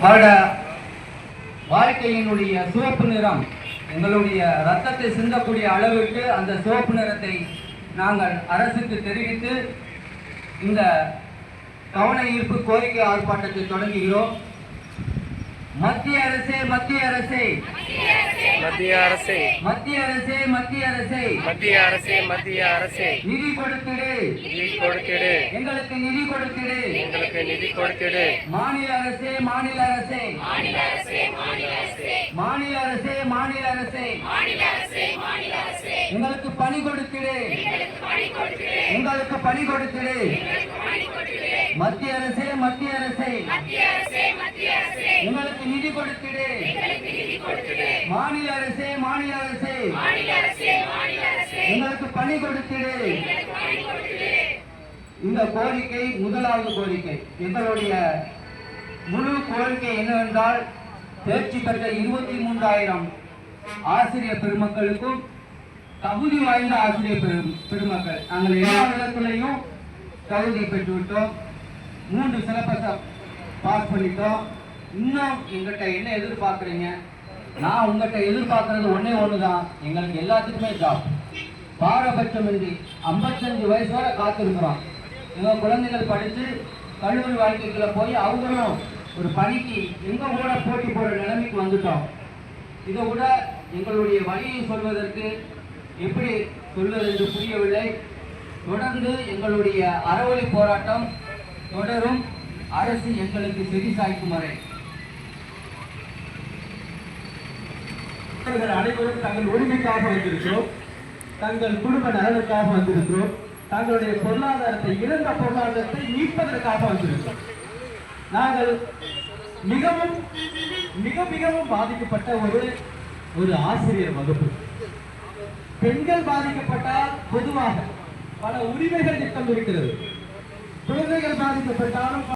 அவருடைய வாழ்க்கையினுடைய சிவப்பு நிறம் எங்களுடைய ரத்தத்தை சிந்தக்கூடிய அளவுக்கு அந்த சிவப்பு நிறத்தை நாங்கள் அரசுக்கு தெரிவித்து இந்த கவன ஈர்ப்பு கோரிக்கை ஆர்ப்பாட்டத்தை தொடங்குகிறோம். மத்திய அரசே மத்திய அரசே மத்திய அரசே மத்திய அரசே மத்திய அரசே மத்திய அரசே மத்திய அரசே நிதி கொடுத்திடு, நிதி கொடுத்திடு, எங்களுக்கு நிதி கொடுத்திடு, எங்களுக்கு நிதி கொடுத்திடு. மாநில அரசே மாநில அரசே மாநில அரசே மாநில அரசே மாநில அரசே எங்களுக்கு பணி கொடுத்திடு, எங்களுக்கு பணி கொடுத்திடு. மத்திய அரசே மத்திய அரசே எங்களுக்கு நிதி கொடுத்திடு, மாநில அரசே மாநில அரசே எங்களுக்கு பணி கொடுத்திடு. இந்த கோரிக்கை முதலாவது கோரிக்கை. எங்களுடைய முழு கோரிக்கை என்னவென்றால், தேர்ச்சி பெற்ற 23,000 ஆசிரியர் பெருமக்களுக்கும் தகுதி வாய்ந்த ஆசிரியர் பெருமக்கள் நாங்கள் எல்லா இடத்துலையும் தகுதி பெற்றுவிட்டோம். 3 சிலபஸை பாஸ் பண்ணிட்டோம். இன்னும் எங்கிட்ட என்ன எதிர்பார்க்குறீங்க? நான் உங்கள்கிட்ட எதிர்பார்க்கறது ஒன்று தான், எங்களுக்கு எல்லாத்துக்குமே ஜாப். பாரபட்சமின்றி 55 வயசு வரை காத்திருக்கிறோம். எங்கள் குழந்தைகள் படித்து கல்லூரி வாழ்க்கைக்குள்ள போய் அவங்களும் ஒரு பணிக்கு எங்கள் கூட போட்டி போடுற நிலைமைக்கு வந்துட்டோம். இதை விட எங்களுடைய வழியை சொல்வதற்கு எப்படி சொல்வது என்று புரியவில்லை. தொடர்ந்து எங்களுடைய அறவழி போராட்டம் தொடரும். அரசு எங்களுக்கு செவி சாய்க்கும் வரை அனைவரும் தங்கள் உரிமைக்காக வந்திருக்கிறோம், தங்கள் குடும்ப நலனுக்காக வந்திருக்கிறோம், தங்களுடைய பொருளாதாரத்தை இழந்த பொருளாதாரத்தை மீட்பதற்காக வந்திருக்கிறோம். நாங்கள் மிகவும் மிகவும் பாதிக்கப்பட்ட ஒரு ஆசிரியர் வகுப்பு. பெண்கள் பாதிக்கப்பட்டால் பொதுவாக பல உரிமைகள் திட்டம் இருக்கிறது. குழந்தைகள் பாதிக்கப்பட்டாலும்